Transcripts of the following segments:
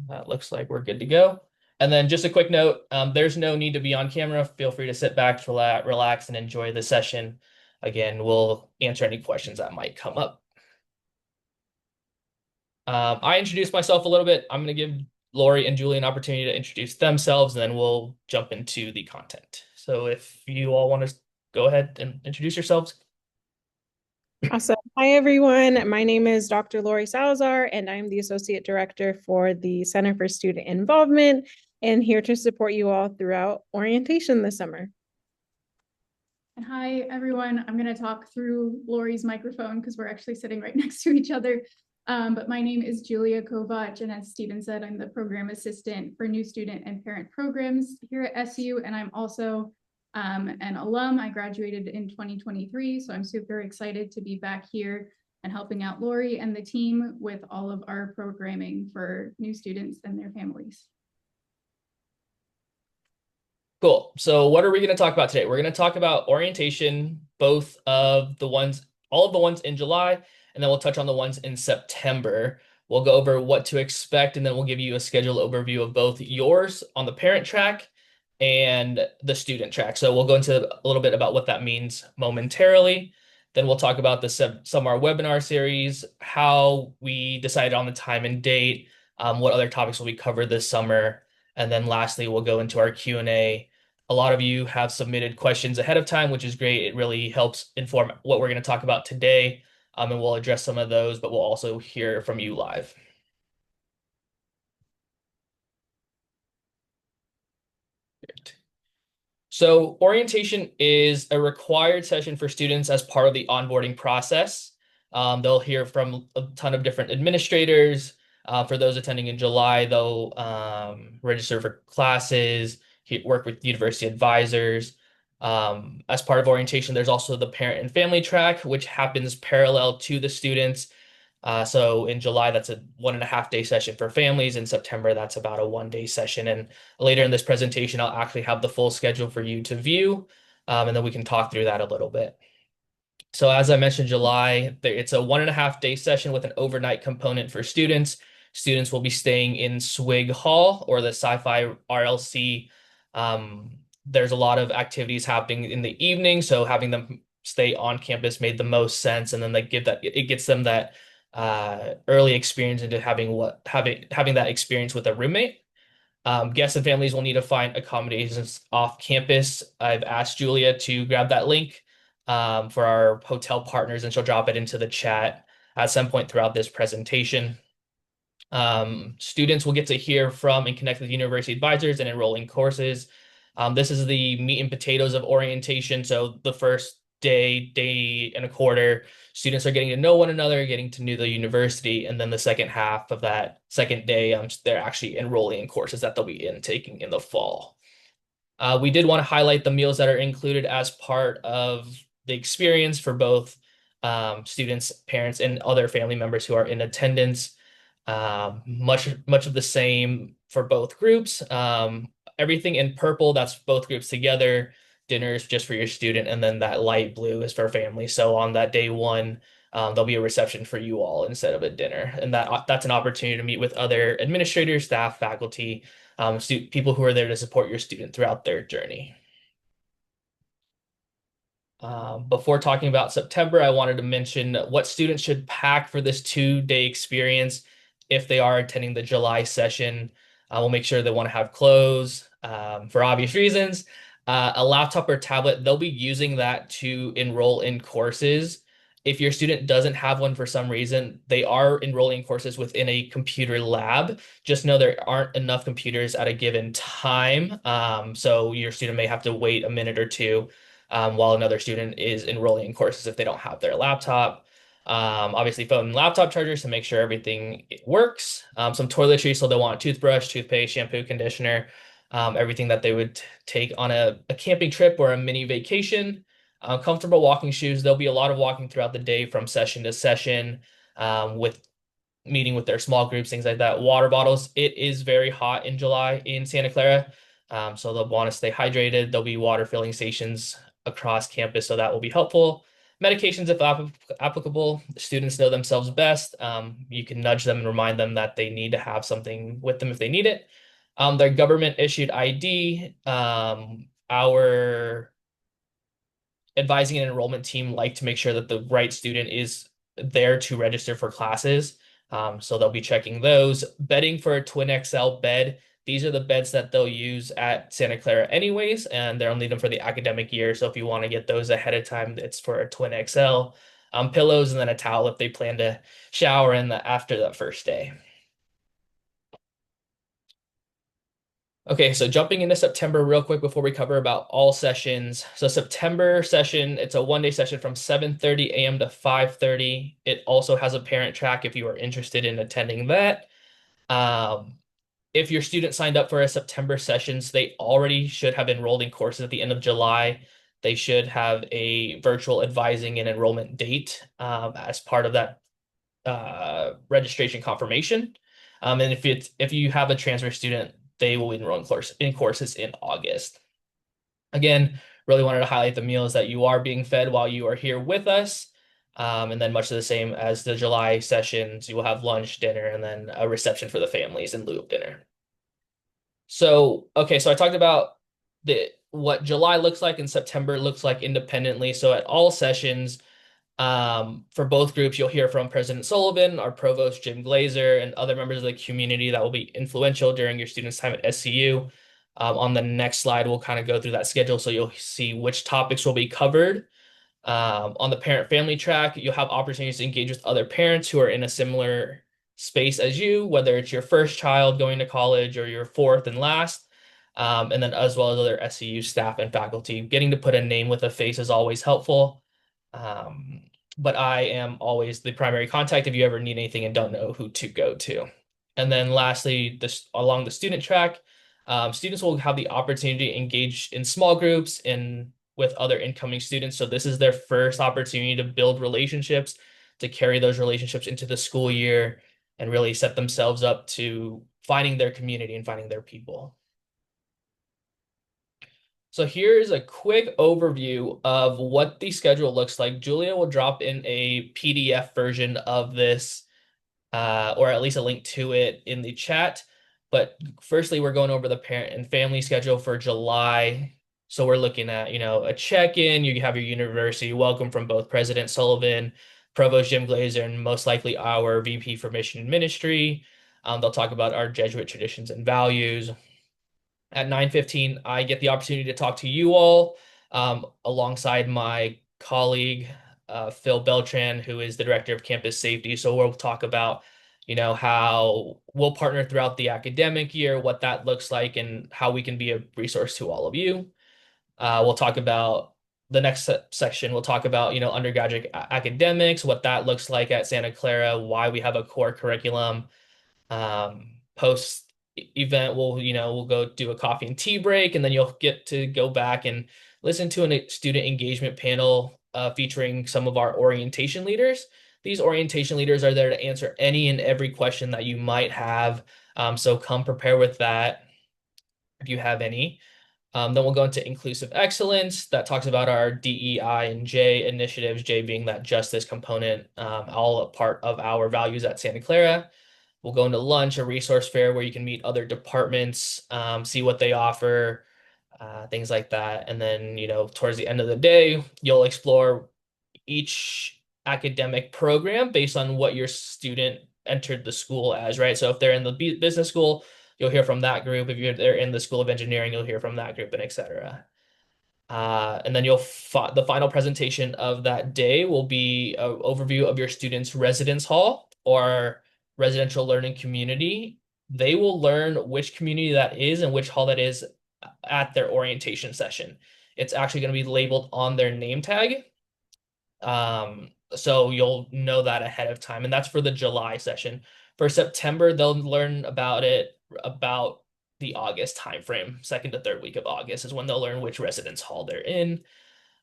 That looks like we're good to go. And then just a quick note, there's no need to be on camera. Feel free to sit back, relax, and enjoy the session. Again, we'll answer any questions that might come up. I introduced myself a little bit. I'm going to give Lori and Julie an opportunity to introduce themselves, and then we'll jump into the content. So if you all want to go ahead and introduce yourselves. Awesome. Hi, everyone. My name is Dr. Lori Salazar, and I'm the Associate Director for the Center for Student Involvement and here to support you all throughout orientation this summer. And hi, everyone. I'm going to talk through Lori's microphone because we're actually sitting right next to each other. But my name is Julia Kovach, and as Stephen said, I'm the Program Assistant for New Student and Parent Programs here at SCU, and I'm also an alum. I graduated in 2023, so I'm super excited to be back here and helping out Lori and the team with all of our programming for new students and their families. Cool. So what are we going to talk about today? We're going to talk about orientation, both of the ones, all of the ones in July, and then we'll touch on the ones in September. We'll go over what to expect, and then we'll give you a schedule overview of both yours on the parent track and the student track. So we'll go into a little bit about what that means momentarily. Then we'll talk about the summer webinar series, how we decided on the time and date, what other topics will be covered this summer. And then lastly, we'll go into our Q&A. A lot of you have submitted questions ahead of time, which is great. It really helps inform what we're going to talk about today. And we'll address some of those, but we'll also hear from you live. So orientation is a required session for students as part of the onboarding process. They'll hear from a ton of different administrators. For those attending in July, they'll register for classes, work with university advisors. As part of orientation, there's also the parent and family track, which happens parallel to the students. So in July, that's a 1.5 day session for families. In September, that's about a 1 day session. And later in this presentation, I'll actually have the full schedule for you to view, and then we can talk through that a little bit. So as I mentioned, July, it's a 1.5 day session with an overnight component for students. Students will be staying in Swig Hall or the Sci-Fi RLC. There's a lot of activities happening in the evening, so having them stay on campus made the most sense, and then it gets them that early experience into having that experience with a roommate. Guests and families will need to find accommodations off campus. I've asked Julia to grab that link for our hotel partners, and she'll drop it into the chat at some point throughout this presentation. Students will get to hear from and connect with university advisors and enrolling courses. This is the meat and potatoes of orientation. So the first day and a quarter, students are getting to know one another, getting to know the university, and then the second half of that second day, they're actually enrolling in courses that they'll be taking in the fall. We did want to highlight the meals that are included as part of the experience for both students, parents, and other family members who are in attendance. Much of the same for both groups. Everything in purple, that's both groups together. Dinner is just for your student, and then that light blue is for family. So on that day one, there'll be a reception for you all instead of a dinner, and that's an opportunity to meet with other administrators, staff, faculty, people who are there to support your student throughout their journey. Before talking about September, I wanted to mention what students should pack for this 2 day experience if they are attending the July session. We'll make sure they want to have clothes for obvious reasons. A laptop or tablet, they'll be using that to enroll in courses. If your student doesn't have one for some reason, they are enrolling courses within a computer lab. Just know there aren't enough computers at a given time. So your student may have to wait a minute or two while another student is enrolling in courses if they don't have their laptop. Obviously, phone and laptop chargers to make sure everything works. Some toiletries, so they'll want toothbrush, toothpaste, shampoo, conditioner, everything that they would take on a camping trip or a mini vacation. Comfortable walking shoes. There'll be a lot of walking throughout the day from session to session with meeting with their small groups, things like that. Water bottles. It is very hot in July in Santa Clara, so they'll want to stay hydrated. There'll be water filling stations across campus, so that will be helpful. Medications, if applicable, students know themselves best. You can nudge them and remind them that they need to have something with them if they need it. Their government issued ID. Our advising and enrollment team like to make sure that the right student is there to register for classes. So they'll be checking those. Bedding for a twin XL bed. These are the beds that they'll use at Santa Clara anyways, and they'll need them for the academic year. So if you want to get those ahead of time, it's for a twin XL. Pillows and then a towel if they plan to shower after the first day. Okay, so jumping into September real quick before we cover about all sessions. So September session, it's a one-day session from 7:30 a.m. to 5:30. It also has a parent track if you are interested in attending that. If your student signed up for a September sessions, they already should have enrolled in courses at the end of July. They should have a virtual advising and enrollment date as part of that registration confirmation. And if you have a transfer student, they will enroll in courses in August. Again, really wanted to highlight the meals that you are being fed while you are here with us. And then much of the same as the July sessions, you will have lunch, dinner, and then a reception for the families in lieu of dinner. So, okay, so I talked about what July looks like and September looks like independently. So at all sessions, for both groups, you'll hear from President Sullivan, our provost Jim Glazer, and other members of the community that will be influential during your students' time at SCU. On the next slide, we'll kind of go through that schedule so you'll see which topics will be covered. On the parent-family track, you'll have opportunities to engage with other parents who are in a similar space as you, whether it's your first child going to college or your fourth and last. And then as well as other SCU staff and faculty. Getting to put a name with a face is always helpful. But I am always the primary contact if you ever need anything and don't know who to go to. And then lastly, along the student track, students will have the opportunity to engage in small groups and with other incoming students. So this is their first opportunity to build relationships, to carry those relationships into the school year and really set themselves up to finding their community and finding their people. So here's a quick overview of what the schedule looks like. Julia will drop in a PDF version of this, or at least a link to it in the chat. But firstly, we're going over the parent and family schedule for July. So we're looking at, a check-in. You have your university welcome from both President Sullivan, Provost Jim Glazer, and most likely our VP for Mission and Ministry. They'll talk about our Jesuit traditions and values. At 9:15, I get the opportunity to talk to you all alongside my colleague, Phil Beltran, who is the Director of Campus Safety. So we'll talk about, how we'll partner throughout the academic year, what that looks like, and how we can be a resource to all of you. We'll talk about the next section. We'll talk about, undergraduate academics, what that looks like at Santa Clara, why we have a core curriculum. Post event, we'll go do a coffee and tea break, and then you'll get to go back and listen to a student engagement panel featuring some of our orientation leaders. These orientation leaders are there to answer any and every question that you might have. So come prepare with that if you have any. Then we'll go into inclusive excellence. That talks about our DEI and J initiatives, J being that justice component, all a part of our values at Santa Clara. We'll go into lunch, a resource fair where you can meet other departments, see what they offer, things like that. And then, towards the end of the day, you'll explore each academic program based on what your student entered the school as, right? So if they're in the business school, you'll hear from that group. If they're in the School of Engineering, you'll hear from that group, and etc. And then the final presentation of that day will be an overview of your student's residence hall or residential learning community. They will learn which community that is and which hall that is at their orientation session. It's actually going to be labeled on their name tag. So you'll know that ahead of time. And that's for the July session. For September, they'll learn about the August timeframe. Second to third week of August is when they'll learn which residence hall they're in.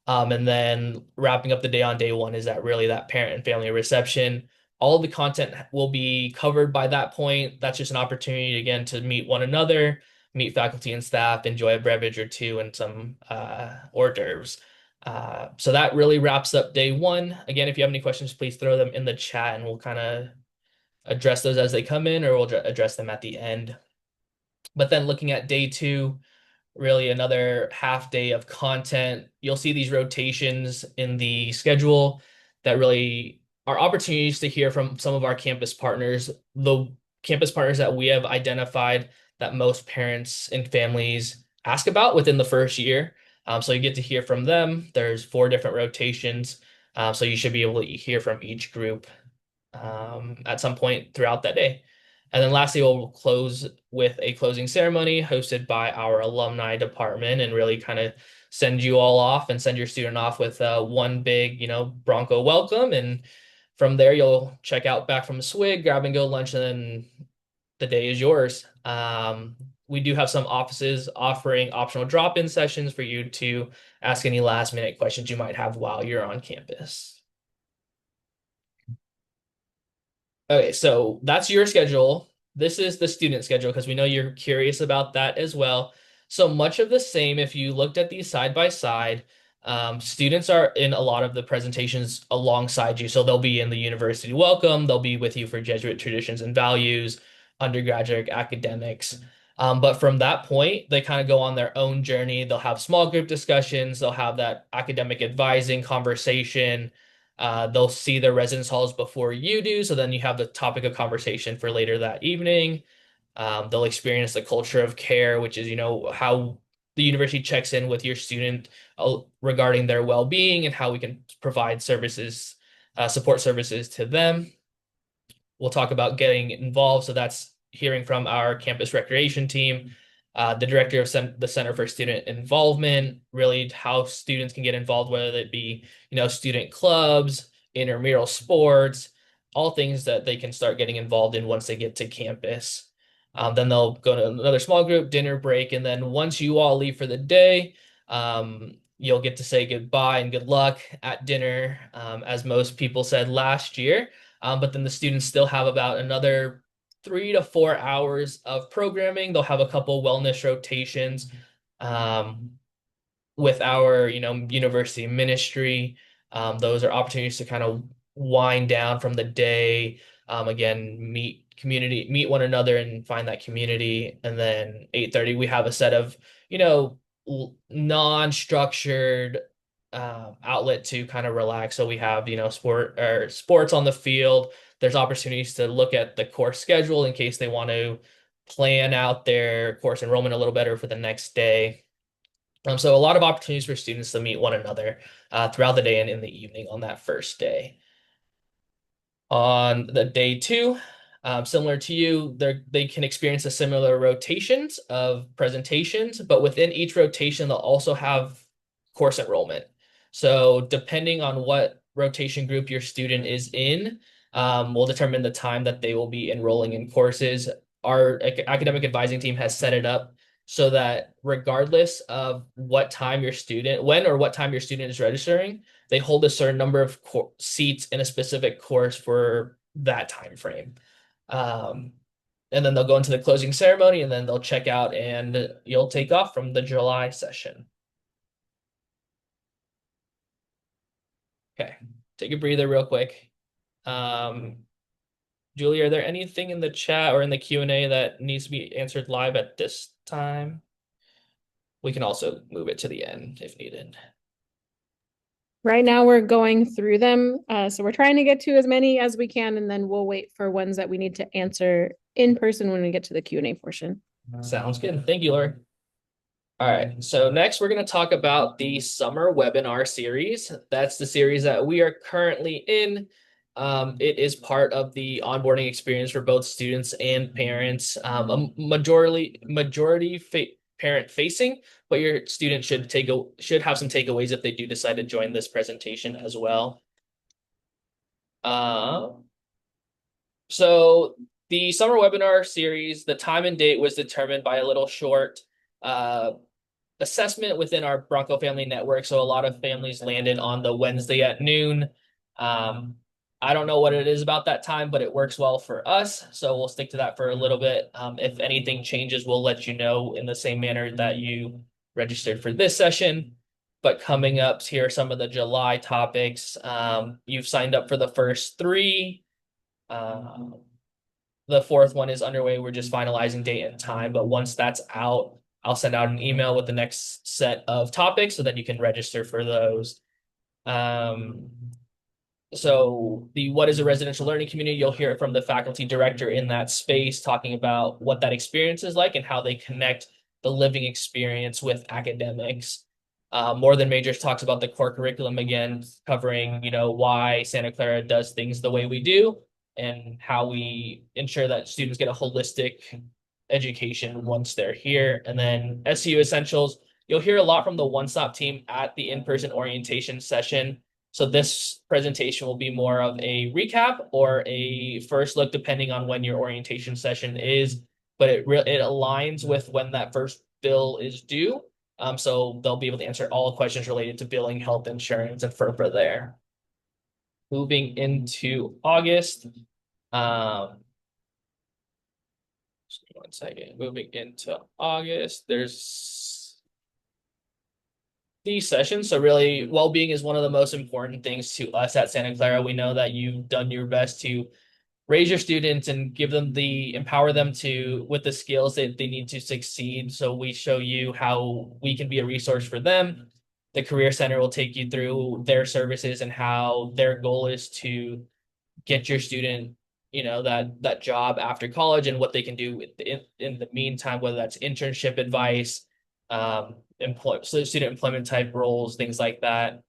And then wrapping up the day on day one is that parent and family reception. All of the content will be covered by that point. That's just an opportunity, again, to meet one another, meet faculty and staff, enjoy a beverage or two and some hors d'oeuvres. So that really wraps up day one. Again, if you have any questions, please throw them in the chat and we'll kind of address those as they come in, or we'll address them at the end. But then looking at day two, really another half day of content. You'll see these rotations in the schedule that really are opportunities to hear from some of our campus partners, the campus partners that we have identified that most parents and families ask about within the first year. So you get to hear from them. There's 4 different rotations. So you should be able to hear from each group at some point throughout that day. And then lastly, we'll close with a closing ceremony hosted by our alumni department and really kind of send you all off and send your student off with one big, Bronco welcome. And from there, you'll check out back from the swig, grab and go lunch, and then the day is yours. We do have some offices offering optional drop-in sessions for you to ask any last-minute questions you might have while you're on campus. Okay, so that's your schedule. This is the student schedule because we know you're curious about that as well. So much of the same, if you looked at these side by side, students are in a lot of the presentations alongside you. So they'll be in the university welcome, they'll be with you for Jesuit traditions and values, undergraduate academics. But from that point, they kind of go on their own journey. They'll have small group discussions, they'll have that academic advising conversation. They'll see their residence halls before you do, so then you have the topic of conversation for later that evening. They'll experience the culture of care, which is, how the university checks in with your student regarding their well-being and how we can provide services, support services to them. We'll talk about getting involved, so that's hearing from our campus recreation team, the director of the Center for Student Involvement, really how students can get involved, whether it be, student clubs, intramural sports, all things that they can start getting involved in once they get to campus. Then they'll go to another small group, dinner break, and then once you all leave for the day, you'll get to say goodbye and good luck at dinner, as most people said last year. But then the students still have about another 3 to 4 hours of programming. They'll have a couple wellness rotations with our, university ministry. Those are opportunities to kind of wind down from the day. Again, meet one another and find that community. And then 8:30, we have a set of, non-structured outlet to kind of relax. So we have, sports on the field. There's opportunities to look at the course schedule in case they want to plan out their course enrollment a little better for the next day. So a lot of opportunities for students to meet one another throughout the day and in the evening on that first day. On the day two, similar to you, they can experience a similar rotations of presentations, but within each rotation, they'll also have course enrollment. So depending on what rotation group your student is in, will determine the time that they will be enrolling in courses. Our academic advising team has set it up so that regardless of what time your student, when or what time your student is registering, they hold a certain number of seats in a specific course for that time frame. And then they'll go into the closing ceremony and then they'll check out and you'll take off from the July session. Okay, take a breather real quick. Julie, are there anything in the chat or in the Q&A that needs to be answered live at this time? We can also move it to the end if needed. Right now we're going through them. So we're trying to get to as many as we can, and then we'll wait for ones that we need to answer in person when we get to the Q&A portion. Sounds good. Thank you, Lori. All right, so next we're going to talk about the summer webinar series. That's the series that we are currently in. It is part of the onboarding experience for both students and parents. A majority parent facing, but your student should have some takeaways if they do decide to join this presentation as well. So the summer webinar series, the time and date was determined by a little short assessment within our Bronco Family Network. So a lot of families landed on the Wednesday at noon. I don't know what it is about that time, but it works well for us. So we'll stick to that for a little bit. If anything changes, we'll let you know in the same manner that you registered for this session. But coming up, here are some of the July topics. You've signed up for the first three. The fourth one is underway. We're just finalizing date and time. But once that's out, I'll send out an email with the next set of topics so that you can register for those. So the what is a residential learning community? You'll hear it from the faculty director in that space talking about what that experience is like and how they connect the living experience with academics. More Than Majors talks about the core curriculum again, covering, why Santa Clara does things the way we do and how we ensure that students get a holistic education once they're here. And then SCU Essentials, you'll hear a lot from the One Stop team at the in-person orientation session. So this presentation will be more of a recap or a first look, depending on when your orientation session is, but it aligns with when that first bill is due. So they'll be able to answer all questions related to billing, health insurance, and further there. Moving into August. One second. Moving into August, there's these sessions. So really, well-being is one of the most important things to us at Santa Clara. We know that you've done your best to raise your students and empower them with the skills that they need to succeed. So we show you how we can be a resource for them. The Career Center will take you through their services and how their goal is to get your student, that job after college and what they can do in the meantime, whether that's internship advice, student employment type roles, things like that.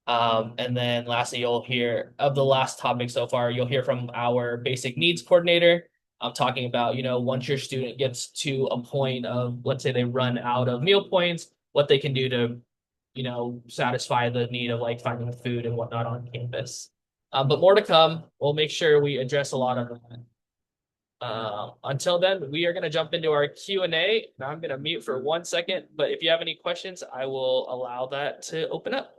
And then lastly, you'll hear of the last topic so far, you'll hear from our basic needs coordinator. I'm talking about, once your student gets to a point of, let's say they run out of meal points, what they can do to, satisfy the need of like finding food and whatnot on campus. But more to come. We'll make sure we address a lot of that. Until then, we are going to jump into our Q&A. Now I'm going to mute for 1 second, but if you have any questions, I will allow that to open up.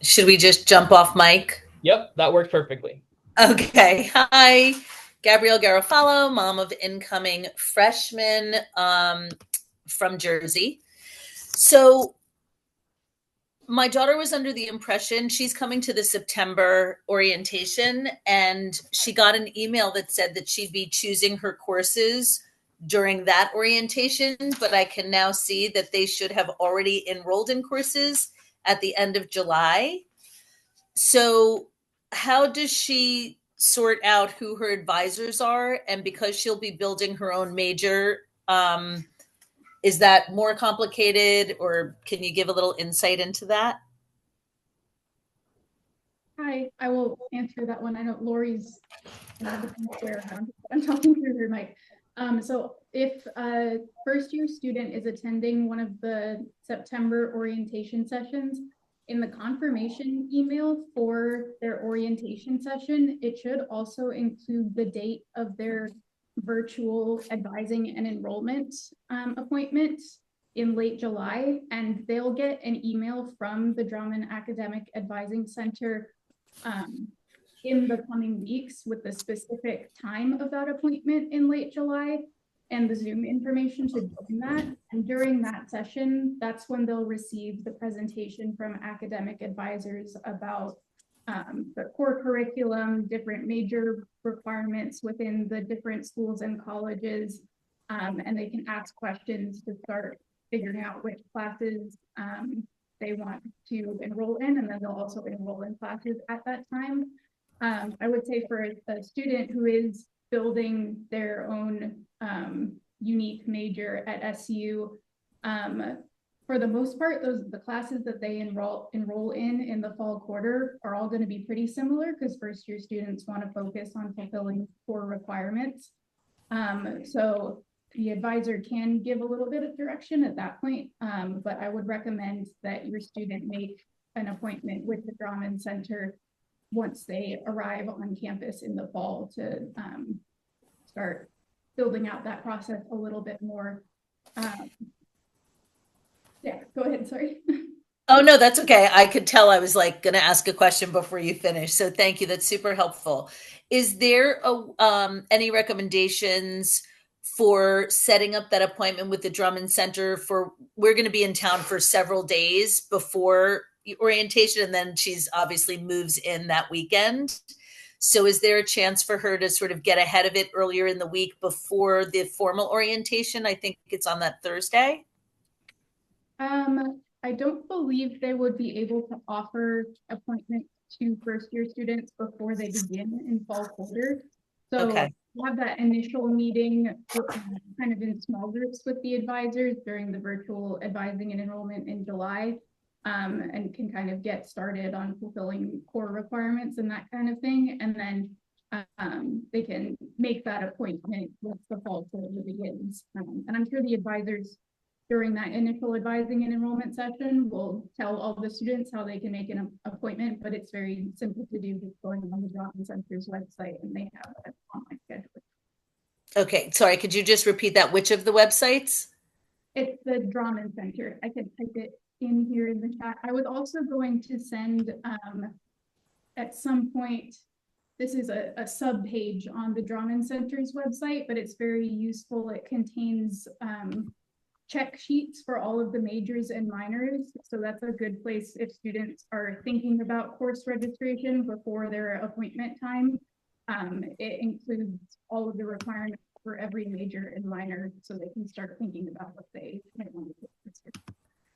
Should we just jump off mic? Yep, that worked perfectly. Okay. Hi, Gabrielle Garofalo, mom of incoming freshman from Jersey. So my daughter was under the impression she's coming to the September orientation, and she got an email that said that she'd be choosing her courses during that orientation, but I can now see that they should have already enrolled in courses at the end of July. So how does she sort out who her advisors are? And because she'll be building her own major, is that more complicated, or can you give a little insight into that? Hi, I will answer that one. I know Lori's where I'm talking through her mic. So if a first year student is attending one of the September orientation sessions, in the confirmation email for their orientation session, it should also include the date of their virtual advising and enrollment appointment in late July, and they'll get an email from the Drummond Academic Advising Center in the coming weeks with the specific time of that appointment in late July and the Zoom information to join that. And during that session, that's when they'll receive the presentation from academic advisors about the core curriculum, different major requirements within the different schools and colleges, and they can ask questions to start figuring out which classes they want to enroll in, and then they'll also enroll in classes at that time. I would say for a student who is building their own unique major at SCU, for the most part, the classes that they enroll in the fall quarter are all going to be pretty similar because first year students want to focus on fulfilling core requirements. So the advisor can give a little bit of direction at that point, but I would recommend that your student make an appointment with the Drummond Center once they arrive on campus in the fall to start building out that process a little bit more. Yeah, go ahead, sorry. Oh, no, that's okay. I could tell I was like going to ask a question before you finish. So thank you. That's super helpful. Is there any recommendations for setting up that appointment with the Drummond Center for, we're going to be in town for several days before orientation, and then she's obviously moves in that weekend. So is there a chance for her to sort of get ahead of it earlier in the week before the formal orientation? I think it's on that Thursday. I don't believe they would be able to offer appointments to first year students before they begin in fall quarter. So Okay. we'll have that initial meeting kind of in small groups with the advisors during the virtual advising and enrollment in July, and can kind of get started on fulfilling core requirements and that kind of thing. And then they can make that appointment once the fall quarter begins. And I'm sure the advisors during that initial advising and enrollment session, we'll tell all the students how they can make an appointment, but it's very simple to do, just going on the Drummond Center's website, and they have an online schedule. Okay, sorry, could you just repeat that? Which of the websites? It's the Drummond Center. I can type it in here in the chat. I was also going to send at some point, this is a sub page on the Drummond Center's website, but it's very useful. It contains check sheets for all of the majors and minors. So that's a good place if students are thinking about course registration before their appointment time. It includes all of the requirements for every major and minor, so they can start thinking about what they might want to do this year.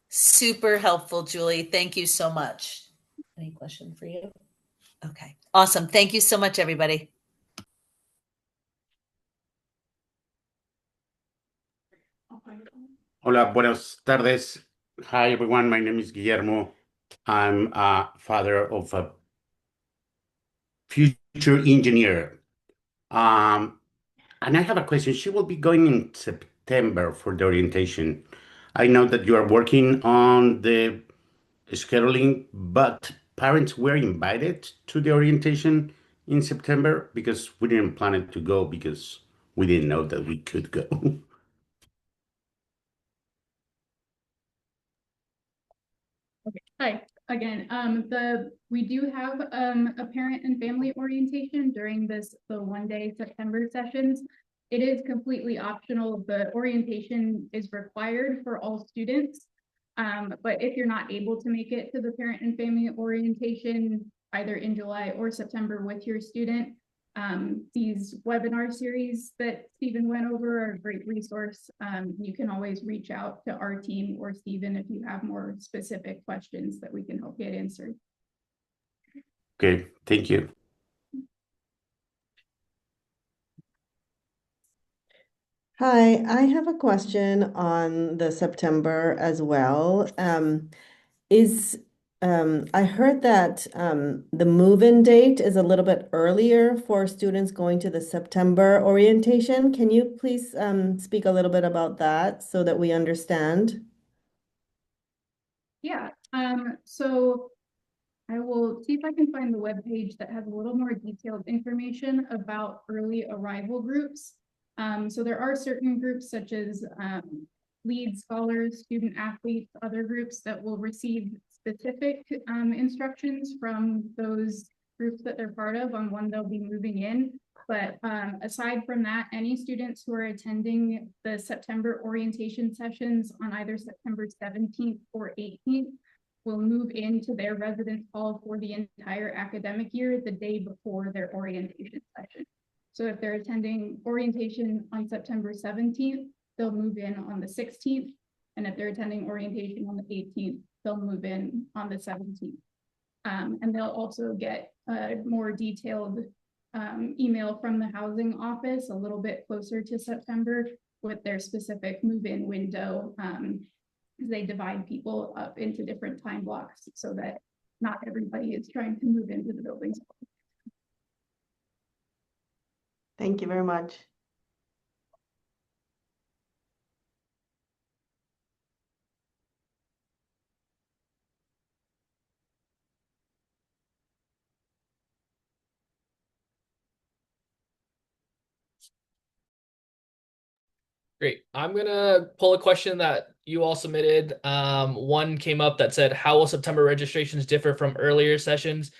Super helpful, Julie. Thank you so much. Any question for you? Okay, awesome. Thank you so much, everybody. Hola, buenas tardes. Hi, everyone. My name is Guillermo. I'm a father of a future engineer. And I have a question. She will be going in September for the orientation. I know that you are working on the scheduling, but parents were invited to the orientation in September because we didn't plan it to go because we didn't know that we could go. Okay. Hi again. We do have a parent and family orientation during the 1-day September sessions. It is completely optional. The orientation is required for all students. But if you're not able to make it to the parent and family orientation, either in July or September with your student, these webinar series that Stephen went over are a great resource. You can always reach out to our team or Stephen if you have more specific questions that we can help get answered. Okay, thank you. Hi, I have a question on the September as well. I heard that the move-in date is a little bit earlier for students going to the September orientation. Can you please speak a little bit about that so that we understand? Yeah, so I will see if I can find the webpage that has a little more detailed information about early arrival groups. So there are certain groups such as lead scholars, student athletes, other groups that will receive specific instructions from those groups that they're part of on when they'll be moving in. But aside from that, any students who are attending the September orientation sessions on either September 17th or 18th will move into their residence hall for the entire academic year the day before their orientation session. So if they're attending orientation on September 17th, they'll move in on the 16th. And if they're attending orientation on the 18th, they'll move in on the 17th. And they'll also get a more detailed email from the housing office a little bit closer to September with their specific move-in window. They divide people up into different time blocks so that not everybody is trying to move into the buildings. Thank you very much. Great. I'm gonna pull a question that you all submitted. One came up that said, how will September registrations differ from earlier sessions?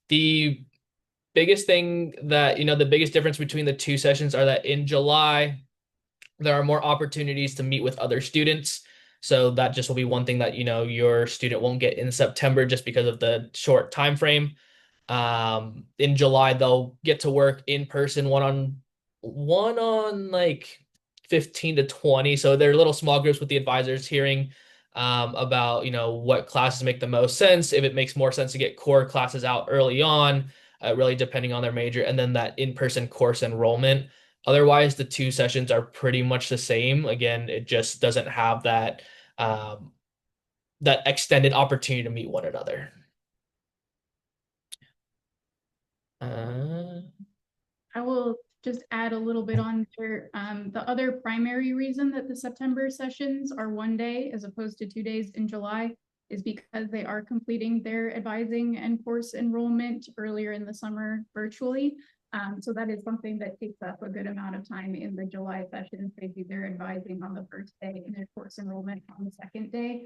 The biggest thing that, the biggest difference between the two sessions are that in July, there are more opportunities to meet with other students. So that just will be one thing that, your student won't get in September just because of the short time frame. In July, they'll get to work in person one on like 15 to 20. So they're little small groups with the advisors hearing about, what classes make the most sense, if it makes more sense to get core classes out early on, really depending on their major, and then that in-person course enrollment. Otherwise, the two sessions are pretty much the same. Again, it just doesn't have that extended opportunity to meet one another. I will just add a little bit on there. The other primary reason that the September sessions are one day as opposed to 2 days in July is because they are completing their advising and course enrollment earlier in the summer virtually. So that is something that takes up a good amount of time in the July sessions. They do their advising on the first day and their course enrollment on the second day.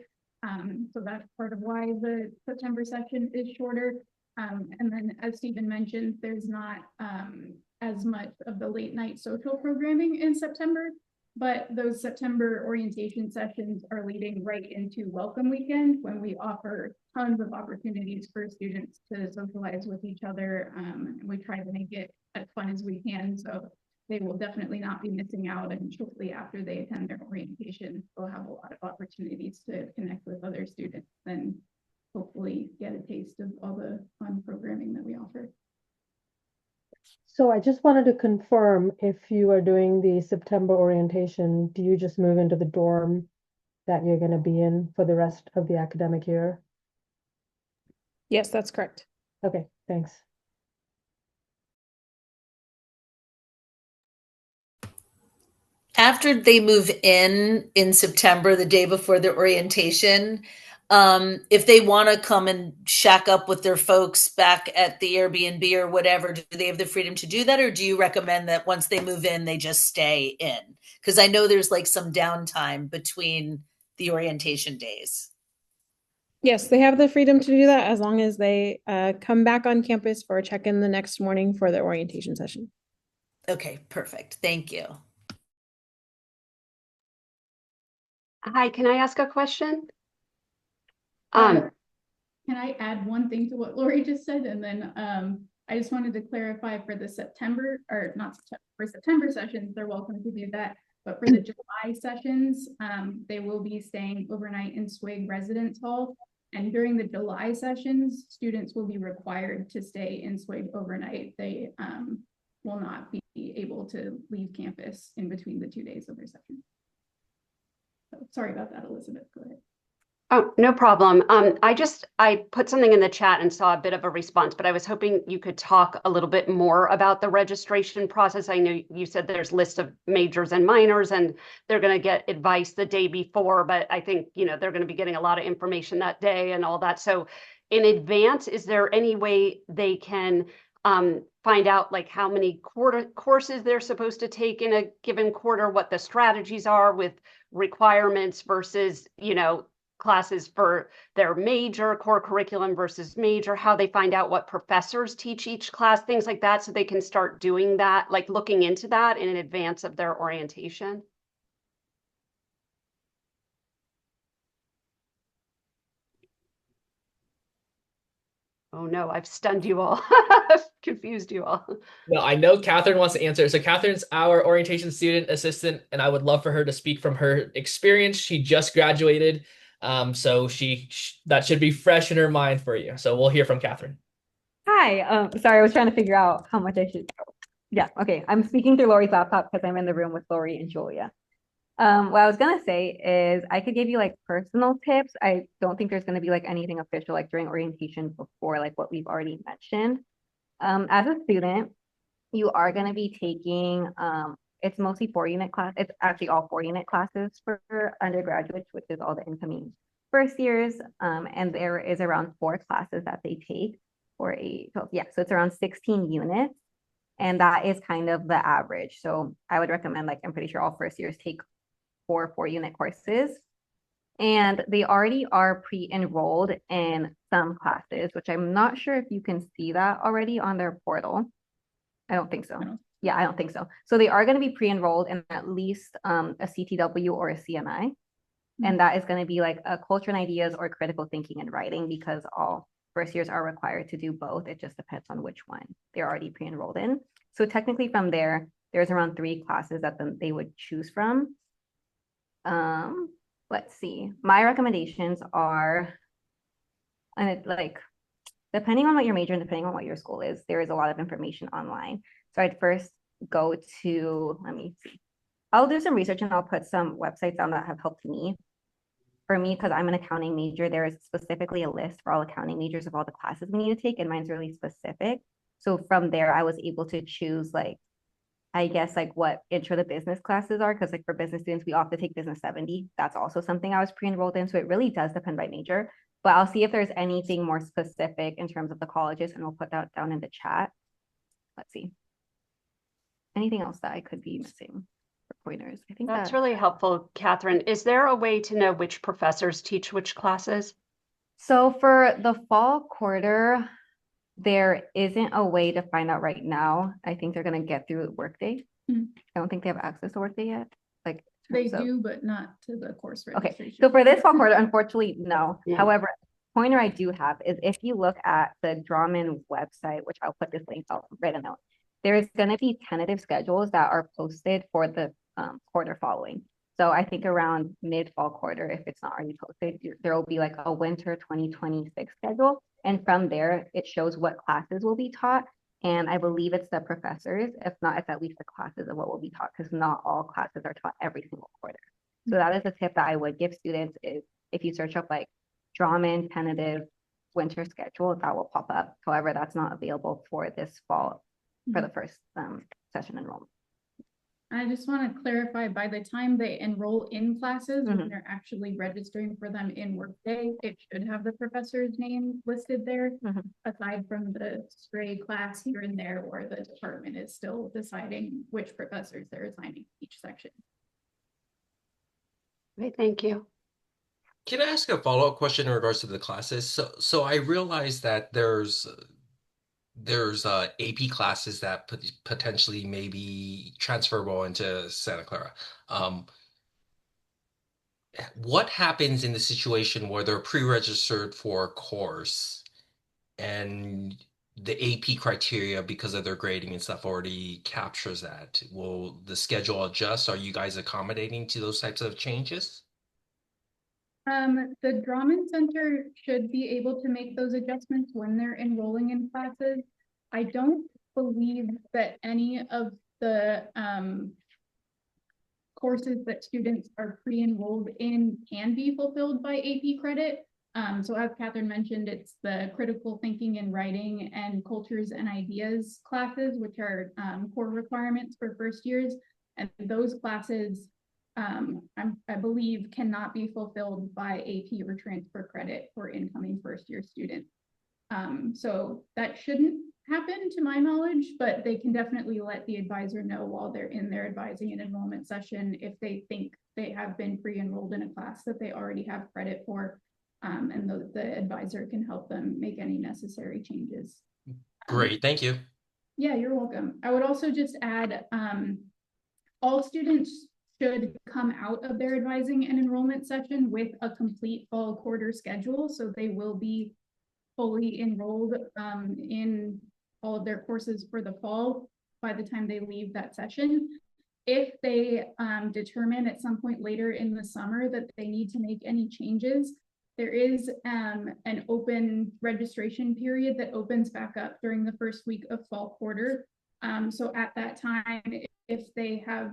So that's part of why the September session is shorter. And then, as Stephen mentioned, there's not as much of the late night social programming in September, but those September orientation sessions are leading right into Welcome Weekend, when we offer tons of opportunities for students to socialize with each other. And we try to make it as fun as we can. So they will definitely not be missing out. And shortly after they attend their orientation, they'll have a lot of opportunities to connect with other students and hopefully get a taste of all the fun programming that we offer. So I just wanted to confirm, if you are doing the September orientation, do you just move into the dorm that you're going to be in for the rest of the academic year? Yes, that's correct. Okay, thanks. After they move in September, the day before their orientation, if they want to come and shack up with their folks back at the Airbnb or whatever, do they have the freedom to do that? Or do you recommend that once they move in, they just stay in? Because I know there's like some downtime between the orientation days. Yes, they have the freedom to do that as long as they come back on campus for a check-in the next morning for their orientation session. Okay, perfect. Thank you. Hi, can I ask a question? Can I add one thing to what Lori just said? And then I just wanted to clarify for the September, or not September, for September sessions, they're welcome to do that. But for the July sessions, they will be staying overnight in Swig Residence Hall. And during the July sessions, students will be required to stay in Swig overnight. They will not be able to leave campus in between the 2 days of their session. So, sorry about that, Elizabeth. Go ahead. Oh, no problem. I put something in the chat and saw a bit of a response, but I was hoping you could talk a little bit more about the registration process. I know you said there's lists of majors and minors and they're going to get advice the day before, but I think, they're going to be getting a lot of information that day and all that. So in advance, is there any way they can find out like how many courses they're supposed to take in a given quarter, what the strategies are with requirements versus, classes for their major, core curriculum versus major, how they find out what professors teach each class, things like that, so they can start doing that, like looking into that in advance of their orientation? Oh no, I've stunned you all, confused you all. No, I know Catherine wants to answer. So Catherine's our orientation student assistant, and I would love for her to speak from her experience. She just graduated. So that should be fresh in her mind for you. So we'll hear from Catherine. Hi, sorry, I was trying to figure out how much I should. Yeah, okay. I'm speaking through Lori's laptop because I'm in the room with Lori and Julia. What I was gonna say is I could give you like personal tips. I don't think there's gonna be like anything official like during orientation before like what we've already mentioned. As a student, you are gonna be taking it's mostly 4-unit class. It's actually all 4-unit classes for undergraduates, which is all the incoming first years. And there is around 4 classes that they take for so it's around 16 units. And that is kind of the average. So I would recommend, like, I'm pretty sure all first years take 4 4-unit courses. And they already are pre-enrolled in some classes, which I'm not sure if you can see that already on their portal. I don't think so. Yeah, I don't think so. So they are going to be pre-enrolled in at least a CTW or a CNI. And that is going to be like a culture and ideas or critical thinking and writing, because all first years are required to do both. It just depends on which one they're already pre-enrolled in. So technically from there, there's around 3 classes that they would choose from. Let's see. My recommendations are, and it like, depending on what your major and depending on what your school is, there is a lot of information online. So I'd first go to, let me see. I'll do some research and I'll put some websites down that have helped me. For me, because I'm an accounting major, there is specifically a list for all accounting majors of all the classes we need to take, and mine's really specific. So from there, I was able to choose like, I guess like what intro to business classes are, because like for business students, we often take business 70. That's also something I was pre-enrolled in. So it really does depend by major, but I'll see if there's anything more specific in terms of the colleges, and we'll put that down in the chat. Let's see. Anything else that I could be missing? Pointers. I think that's really helpful, Catherine. Is there a way to know which professors teach which classes? So for the fall quarter, there isn't a way to find out right now. I think they're going to get through Workday. I don't think they have access to Workday yet. Like they do, but not to the course registration. Okay, so for this fall quarter, unfortunately, no. Yeah. However, pointer I do have is if you look at the Drawman website, which I'll put this link, I'll write a note. There's going to be tentative schedules that are posted for the quarter following. So I think around mid-fall quarter, if it's not already posted, there will be like a winter 2026 schedule. And from there, it shows what classes will be taught. And I believe it's the professors. If not, it's at least the classes of what will be taught, because not all classes are taught every single quarter. So that is a tip that I would give students is if you search up like Drawman tentative winter schedule, that will pop up. However, that's not available for this fall for the first session enrollment. I just want to clarify, by the time they enroll in classes, when they're actually registering for them in Workday, it should have the professor's name listed there, aside from the stray class here and there where the department is still deciding which professors they're assigning each section. Great, thank you. Can I ask a follow-up question in regards to the classes? So I realize that there's AP classes that potentially may be transferable into Santa Clara. What happens in the situation where they're pre-registered for a course and the AP criteria, because of their grading and stuff, already captures that? Will the schedule adjust? Are you guys accommodating to those types of changes? The Drawman Center should be able to make those adjustments when they're enrolling in classes. I don't believe that any of the courses that students are pre-enrolled in can be fulfilled by AP credit. So as Catherine mentioned, it's the critical thinking and writing and cultures and ideas classes, which are core requirements for first years. And those classes, I believe, cannot be fulfilled by AP or transfer credit for incoming first year students. So that shouldn't happen to my knowledge, but they can definitely let the advisor know while they're in their advising and enrollment session if they think they have been pre-enrolled in a class that they already have credit for, and the advisor can help them make any necessary changes. Great, thank you. Yeah, you're welcome. I would also just add, all students should come out of their advising and enrollment session with a complete fall quarter schedule, so they will be fully enrolled in all of their courses for the fall by the time they leave that session. If they determine at some point later in the summer that they need to make any changes, there is an open registration period that opens back up during the first week of fall quarter. So at that time, if they have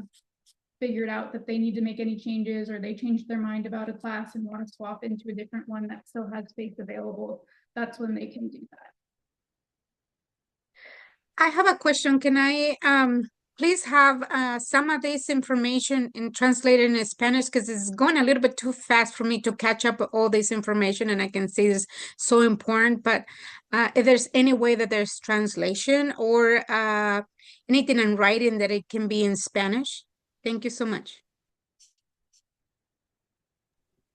figured out that they need to make any changes, or they changed their mind about a class and want to swap into a different one that still has space available, that's when they can do that. I have a question. Can I please have some of this information translated in Spanish, because it's going a little bit too fast for me to catch up with all this information, and I can see it's so important, but if there's any way that there's translation or anything in writing that it can be in Spanish. Thank you so much.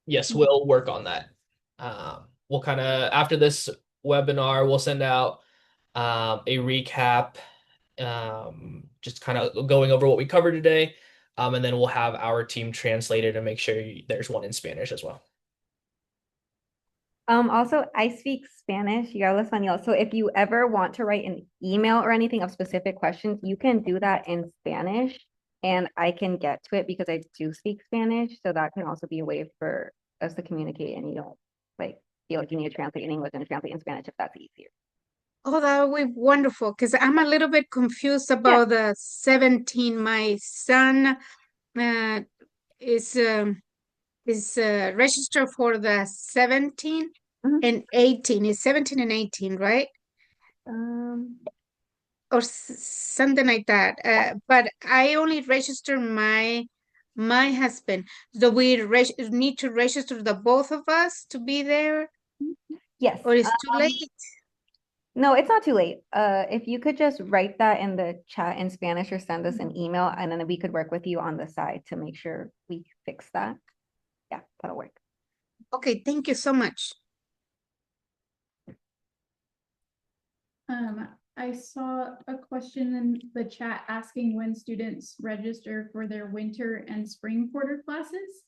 Yes, we'll work on that. We'll kind of, after this webinar, we'll send out a recap, just kind of going over what we covered today. And then we'll have our team translate it and make sure there's one in Spanish as well. Also, I speak Spanish. You hablo español. So if you ever want to write an email or anything of specific questions, you can do that in Spanish, and I can get to it because I do speak Spanish. So that can also be a way for us to communicate, and you don't like feel like you need to translate in English and translate in Spanish if that's easier. Oh, that would be wonderful because I'm a little bit confused about the 17. My son is registered for the 17 and 18. It's 17 and 18, right? Or something like that. But I only register my husband. Do we need to register the both of us to be there? Yes. Or it's too late? No, it's not too late. If you could just write that in the chat in Spanish or send us an email, and then we could work with you on the side to make sure we fix that. Yeah, that'll work. Okay, thank you so much. I saw a question in the chat asking when students register for their winter and spring quarter classes.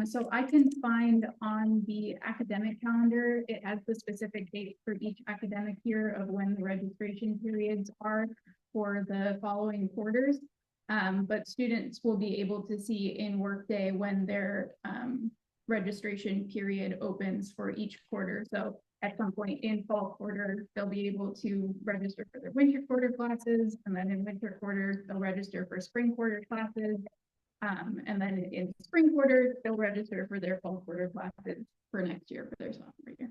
So I can find on the academic calendar, it has the specific date for each academic year of when the registration periods are for the following quarters. But students will be able to see in Workday when their registration period opens for each quarter. So at some point in fall quarter, they'll be able to register for their winter quarter classes, and then in winter quarter, they'll register for spring quarter classes. And then in spring quarter, they'll register for their fall quarter classes for next year for their sophomore year.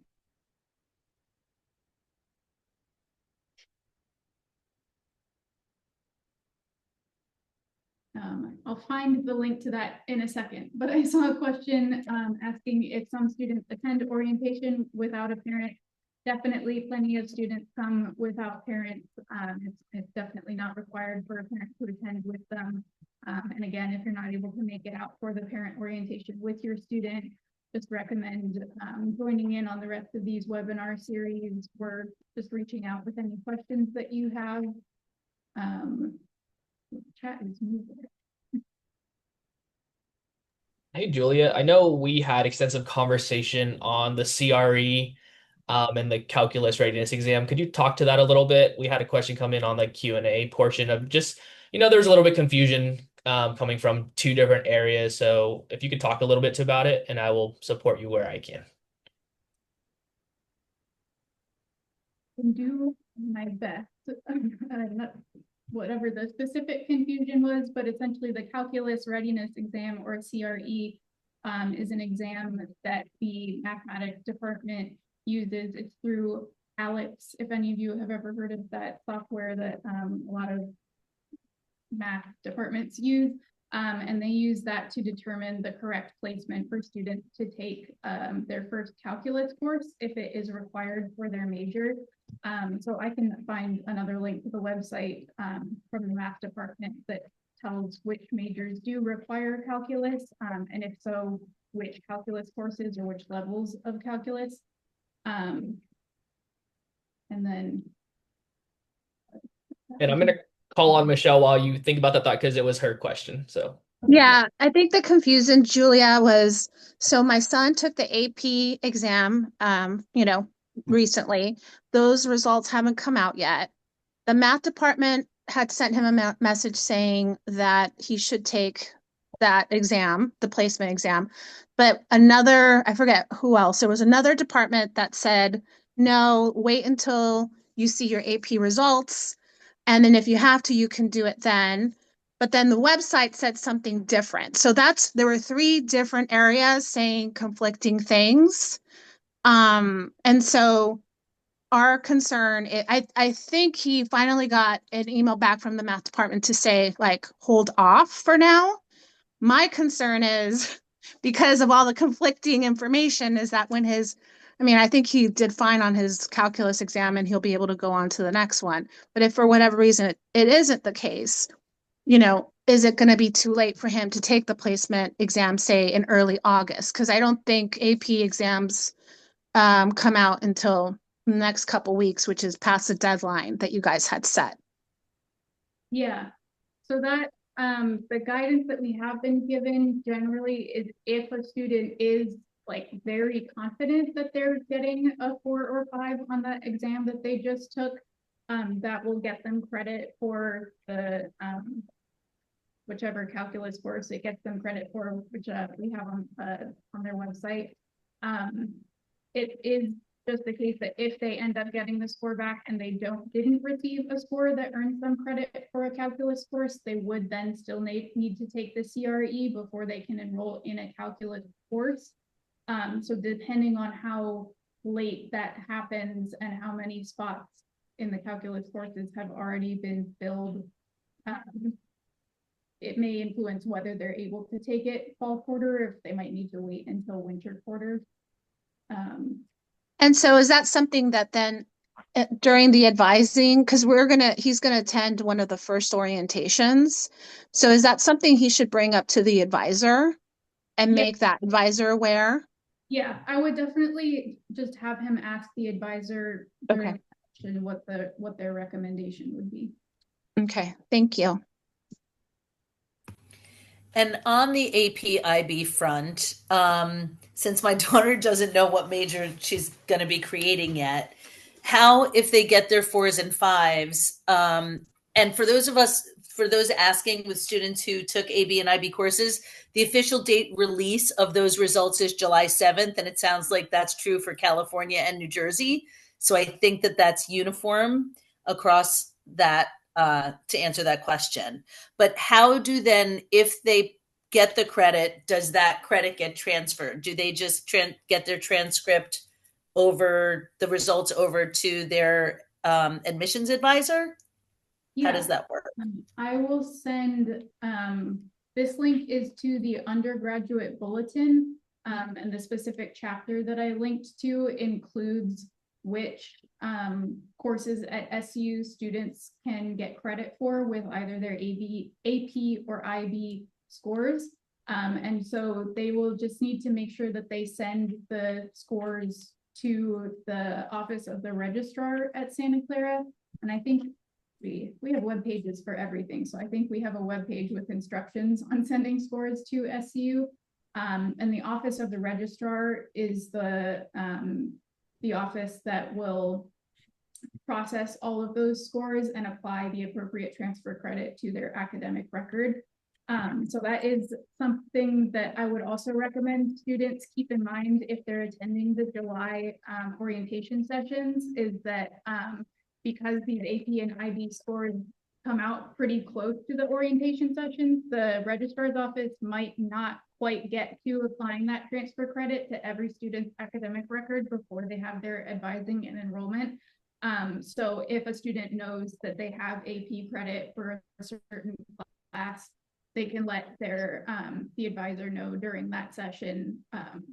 I'll find the link to that in a second, but I saw a question asking if some students attend orientation without a parent. Definitely plenty of students come without parents. It's definitely not required for a parent to attend with them. And again, if you're not able to make it out for the parent orientation with your student, just recommend joining in on the rest of these webinar series. We're just reaching out with any questions that you have. Chat is moving. Hey, Julia, I know we had extensive conversation on the CRE and the calculus readiness exam. Could you talk to that a little bit? We had a question come in on the Q&A portion of just, there's a little bit confusion coming from two different areas. So if you could talk a little bit about it, and I will support you where I can. Can do my best. Whatever the specific confusion was, but essentially the calculus readiness exam, or CRE, is an exam that the mathematics department uses. It's through Alex. If any of you have ever heard of that software that a lot of math departments use, and they use that to determine the correct placement for students to take their first calculus course if it is required for their major. So I can find another link to the website from the math department that tells which majors do require calculus, and if so, which calculus courses or which levels of calculus. And then. And I'm going to call on Michelle while you think about that thought, because it was her question. So. Yeah, I think the confusion, Julia, was, so my son took the AP exam, recently. Those results haven't come out yet. The math department had sent him a message saying that he should take that exam, the placement exam. But I forget who else, there was another department that said, no, wait until you see your AP results. And then if you have to, you can do it then. But then the website said something different. So there were 3 different areas saying conflicting things. And so our concern, I think he finally got an email back from the math department to say, like, hold off for now. My concern is, because of all the conflicting information, is that when I think he did fine on his calculus exam and he'll be able to go on to the next one. But if for whatever reason it isn't the case, is it going to be too late for him to take the placement exam, say in early August? Because I don't think AP exams come out until the next couple weeks, which is past the deadline that you guys had set. Yeah, so that the guidance that we have been given generally is if a student is like very confident that they're getting a 4 or 5 on that exam that they just took, that will get them credit for the whichever calculus course it gets them credit for, which we have on their website. It is just the case that if they end up getting the score back and they didn't receive a score that earns them credit for a calculus course, they would then still need to take the CRE before they can enroll in a calculus course. So depending on how late that happens and how many spots in the calculus courses have already been filled, it may influence whether they're able to take it fall quarter, or if they might need to wait until winter quarter. And so is that something that then during the advising, because he's gonna attend one of the first orientations. So is that something he should bring up to the advisor and make that advisor aware? Yeah, I would definitely just have him ask the advisor during what their recommendation would be. Okay, thank you. And on the AP IB front, since my daughter doesn't know what major she's going to be creating yet, how, if they get their 4s and 5s, and for those asking with students who took AB and IB courses, the official date release of those results is July 7th, and it sounds like that's true for California and New Jersey. So I think that that's uniform across that, to answer that question. But how do then, if they get the credit, does that credit get transferred? Do they just get their transcript over the results over to their admissions advisor? Yeah. How does that work? I will send, this link is to the undergraduate bulletin, and the specific chapter that I linked to includes which courses at SCU students can get credit for with either their AP or IB scores. And so they will just need to make sure that they send the scores to the office of the registrar at Santa Clara. And I think we have web pages for everything. So I think we have a web page with instructions on sending scores to SCU. And the office of the registrar is the office that will process all of those scores and apply the appropriate transfer credit to their academic record. So that is something that I would also recommend students keep in mind if they're attending the July orientation sessions, is that because these AP and IB scores come out pretty close to the orientation sessions, the registrar's office might not quite get to applying that transfer credit to every student's academic record before they have their advising and enrollment. So if a student knows that they have AP credit for a certain class, they can let their the advisor know during that session,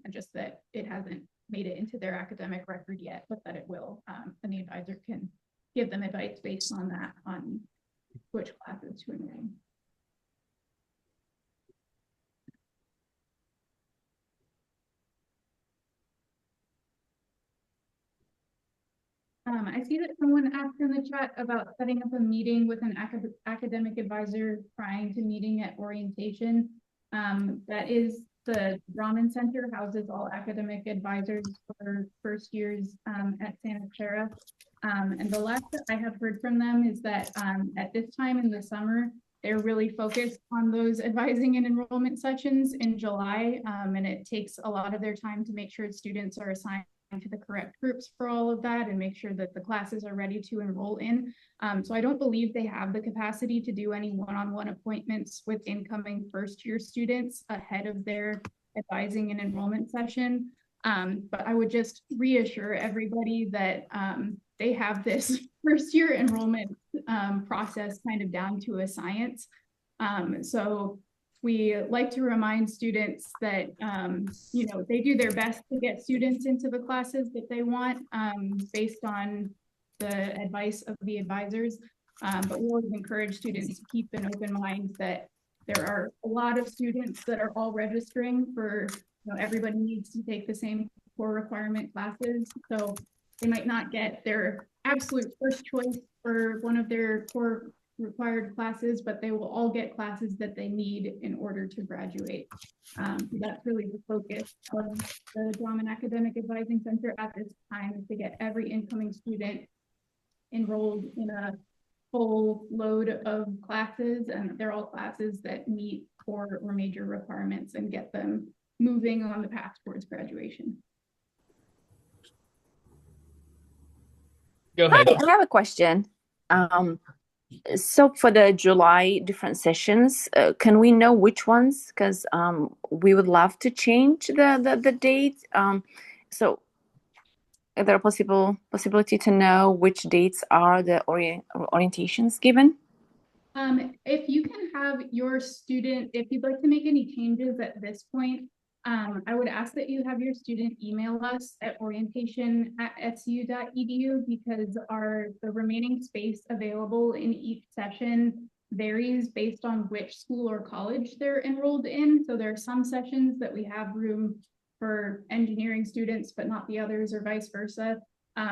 just that it hasn't made it into their academic record yet, but that it will, and the advisor can give them advice based on that, on which classes to enroll. I see that someone asked in the chat about setting up a meeting with an academic advisor prior to meeting at orientation. That is, the Raman Center houses all academic advisors for first years at Santa Clara. And the last that I have heard from them is that at this time in the summer, they're really focused on those advising and enrollment sessions in July. And it takes a lot of their time to make sure students are assigned to the correct groups for all of that and make sure that the classes are ready to enroll in. So I don't believe they have the capacity to do any one-on-one appointments with incoming first-year students ahead of their advising and enrollment session. But I would just reassure everybody that they have this first-year enrollment process kind of down to a science. So we like to remind students that, you know, they do their best to get students into the classes that they want based on the advice of the advisors. But we always encourage students to keep an open mind that there are a lot of students that are all registering for, everybody needs to take the same core requirement classes. So they might not get their absolute first choice for one of their core required classes, but they will all get classes that they need in order to graduate. So that's really the focus of the Drama and Academic Advising Center at this time, is to get every incoming student enrolled in a full load of classes, and they're all classes that meet core or major requirements and get them moving on the path towards graduation. Go ahead. Hi, I have a question. So for the July different sessions, can we know which ones? Because we would love to change the date. So is there a possibility to know which dates are the orientations given? If you can have your student, if you'd like to make any changes at this point, I would ask that you have your student email us at orientation@scu.edu, because the remaining space available in each session varies based on which school or college they're enrolled in. So there are some sessions that we have room for engineering students, but not the others, or vice versa.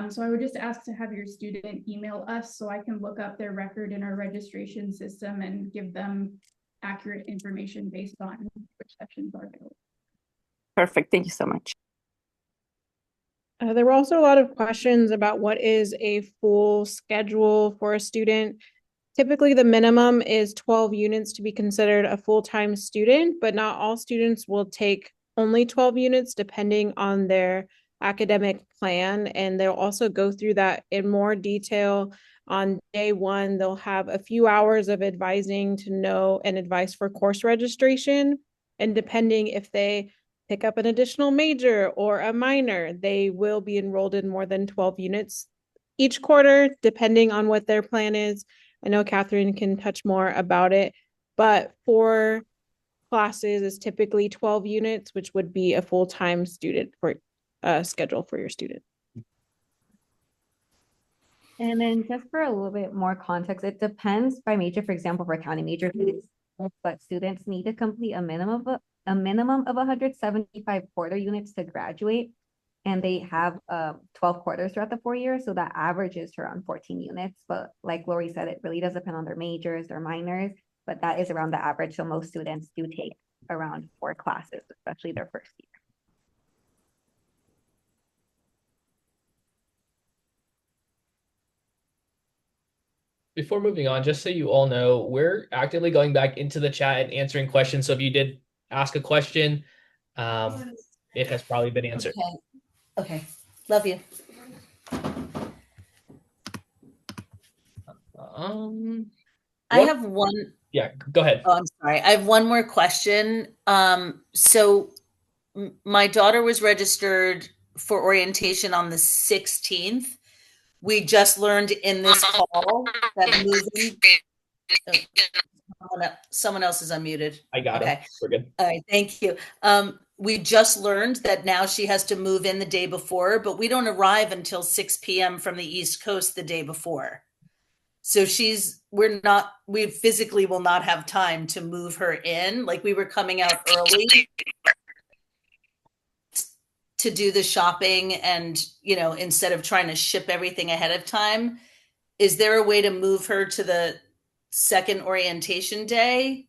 So I would just ask to have your student email us so I can look up their record in our registration system and give them accurate information based on which sessions are available. Perfect. Thank you so much. There were also a lot of questions about what is a full schedule for a student. Typically, the minimum is 12 units to be considered a full-time student, but not all students will take only 12 units depending on their academic plan. And they'll also go through that in more detail on day one. They'll have a few hours of advising to know and advice for course registration. And depending if they pick up an additional major or a minor, they will be enrolled in more than 12 units each quarter, depending on what their plan is. I know Catherine can touch more about it, but for classes is typically 12 units, which would be a full-time student for schedule for your student. And then just for a little bit more context, it depends by major. For example, for accounting major, but students need to complete a minimum of 175 quarter units to graduate, and they have 12 quarters throughout the 4 years, so that averages to around 14 units. But like Lori said, it really does depend on their majors, their minors, but that is around the average. So most students do take around 4 classes, especially their first year. Before moving on, just so you all know, we're actively going back into the chat and answering questions. So if you did ask a question, it has probably been answered. Okay. Love you. I have one. Yeah, go ahead. Oh, I'm sorry. I have one more question. So my daughter was registered for orientation on the 16th. We just learned in this call that moving. Someone else is unmuted. I got it. We're good. All right, thank you. We just learned that now she has to move in the day before, but we don't arrive until 6 p.m. from the East Coast the day before. So we physically will not have time to move her in. Like, we were coming out early to do the shopping, and, instead of trying to ship everything ahead of time. Is there a way to move her to the second orientation day?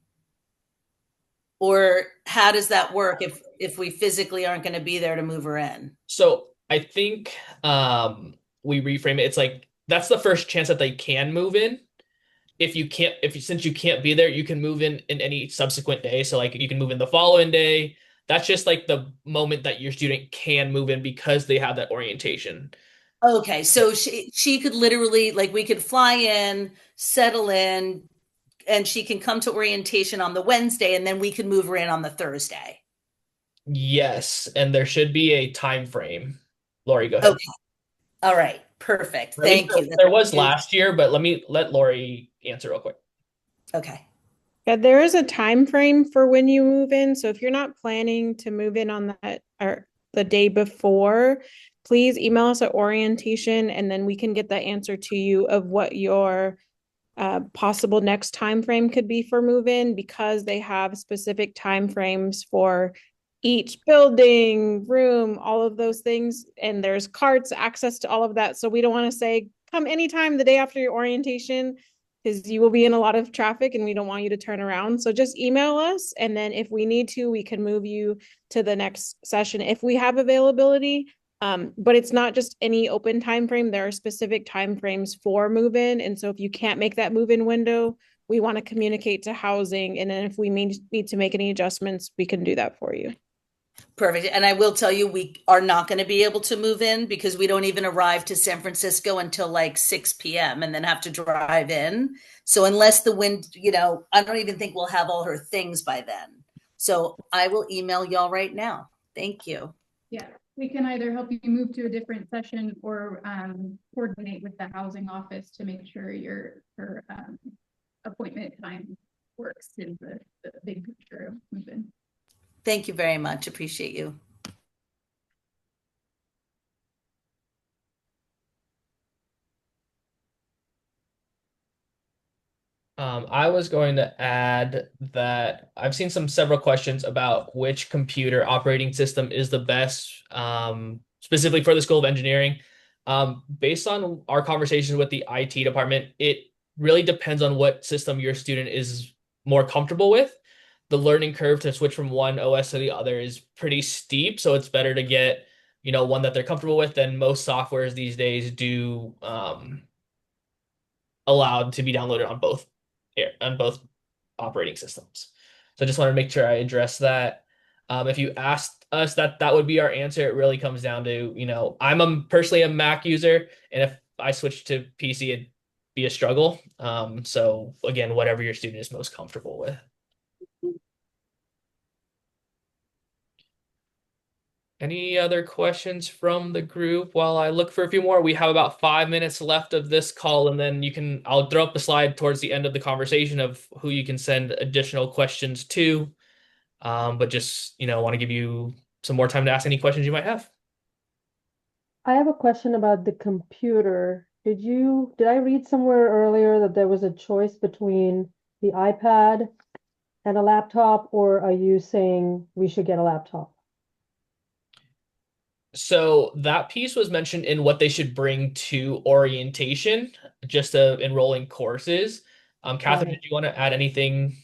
Or how does that work if we physically aren't going to be there to move her in? So I think we reframe it. It's like, that's the first chance that they can move in. Since you can't be there, you can move in any subsequent day. So like, you can move in the following day. That's just like the moment that your student can move in because they have that orientation. Okay, so she could literally, like, we could fly in, settle in, and she can come to orientation on the Wednesday, and then we could move her in on the Thursday. Yes, and there should be a time frame. Lori, go ahead. Okay. All right, perfect. Thank you. There was last year, but let Lori answer real quick. Okay. Yeah, there is a time frame for when you move in. So if you're not planning to move in on that or the day before, please email us at orientation, and then we can get the answer to you of what your possible next time frame could be for move-in, because they have specific time frames for each building, room, all of those things, and there's carts, access to all of that. So we don't want to say come anytime the day after your orientation, because you will be in a lot of traffic and we don't want you to turn around. So just email us, and then if we need to, we can move you to the next session if we have availability. But it's not just any open time frame. There are specific time frames for move-in. And so if you can't make that move-in window, we want to communicate to housing. And then if we need to make any adjustments, we can do that for you. Perfect. And I will tell you, we are not going to be able to move in because we don't even arrive to San Francisco until like 6 p.m. and then have to drive in. So unless the wind, I don't even think we'll have all her things by then. So I will email y'all right now. Thank you. Yeah, we can either help you move to a different session or coordinate with the housing office to make sure your appointment time works in the big picture of moving. Thank you very much. Appreciate you. I was going to add that I've seen several questions about which computer operating system is the best, specifically for the School of Engineering. Based on our conversations with the IT department, it really depends on what system your student is more comfortable with. The learning curve to switch from one OS to the other is pretty steep, so it's better to get, one that they're comfortable with. And most softwares these days do allowed to be downloaded on both operating systems. So I just want to make sure I address that. If you asked us that would be our answer. It really comes down to, I'm personally a Mac user, and if I switch to PC, it'd be a struggle. So again, whatever your student is most comfortable with. Any other questions from the group while I look for a few more? We have about 5 minutes left of this call, and then I'll throw up the slide towards the end of the conversation of who you can send additional questions to. But just, want to give you some more time to ask any questions you might have. I have a question about the computer. Did I read somewhere earlier that there was a choice between the iPad and a laptop, or are you saying we should get a laptop? So that piece was mentioned in what they should bring to orientation, just to enrolling courses. Catherine, did you want to add anything?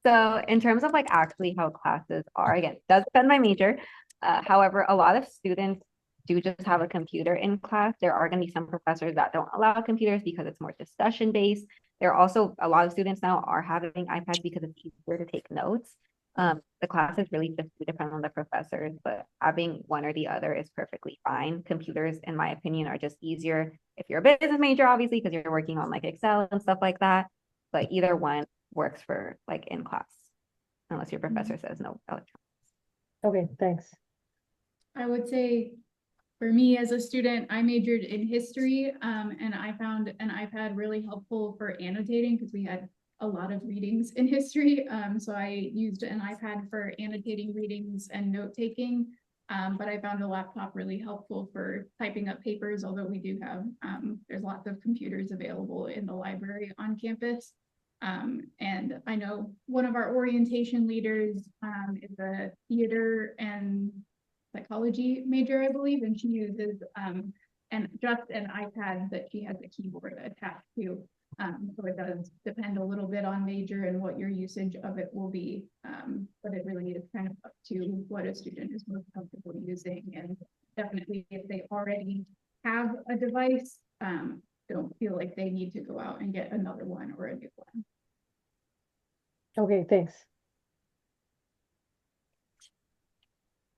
So in terms of like actually how classes are, again, it does depend on my major. However, a lot of students do just have a computer in class. There are going to be some professors that don't allow computers because it's more discussion based. There are also a lot of students now are having iPads because it's easier to take notes. The classes really just depend on the professors, but having one or the other is perfectly fine. Computers, in my opinion, are just easier if you're a business major, obviously, because you're working on like Excel and stuff like that. But either one works for like in class, unless your professor says no electronics. Okay, thanks. I would say for me as a student, I majored in history, and I found an iPad really helpful for annotating because we had a lot of readings in history. So I used an iPad for annotating readings and note taking. But I found a laptop really helpful for typing up papers, although we do have, there's lots of computers available in the library on campus. And I know one of our orientation leaders is a theater and psychology major, I believe, and she uses just an iPad that she has a keyboard attached to. So it does depend a little bit on major and what your usage of it will be. But it really is kind of up to what a student is most comfortable using. And definitely if they already have a device, don't feel like they need to go out and get another one or a new one. Okay, thanks.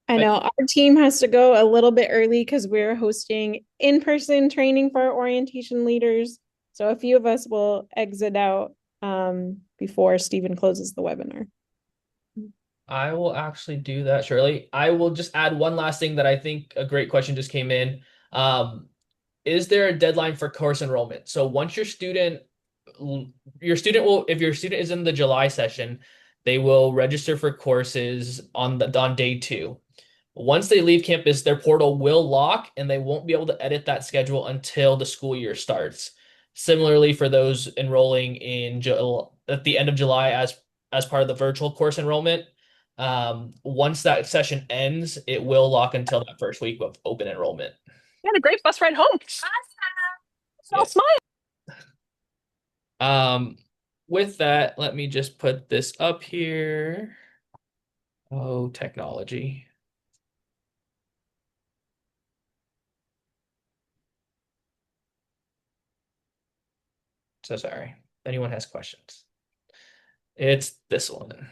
I know our team has to go a little bit early because we're hosting in-person training for our orientation leaders. So a few of us will exit out before Stephen closes the webinar. I will actually do that, Shirley. I will just add one last thing that I think a great question just came in. Is there a deadline for course enrollment? So once if your student is in the July session, they will register for courses on day 2. Once they leave campus, their portal will lock and they won't be able to edit that schedule until the school year starts. Similarly, for those enrolling in at the end of July as part of the virtual course enrollment, once that session ends, it will lock until that first week of open enrollment. You had a great bus ride home. Awesome. Yes. Smile. With that, let me just put this up here. Oh, technology. So sorry. If anyone has questions. It's this one.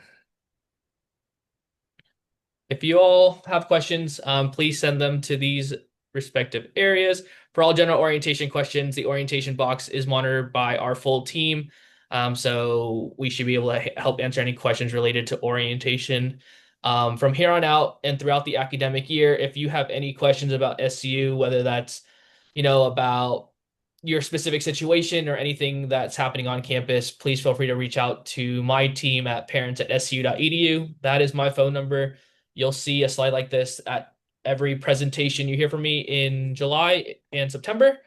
If you all have questions, please send them to these respective areas. For all general orientation questions, the orientation box is monitored by our full team. So we should be able to help answer any questions related to orientation. From here on out and throughout the academic year, if you have any questions about SCU, whether that's, about your specific situation or anything that's happening on campus, please feel free to reach out to my team at parents@scu.edu. That is my phone number. You'll see a slide like this at every presentation you hear from me in July and September.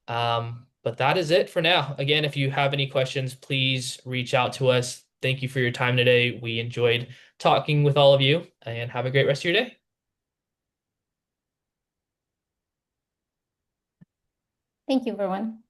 But that is it for now. Again, if you have any questions, please reach out to us. Thank you for your time today. We enjoyed talking with all of you, and have a great rest of your day. Thank you, everyone.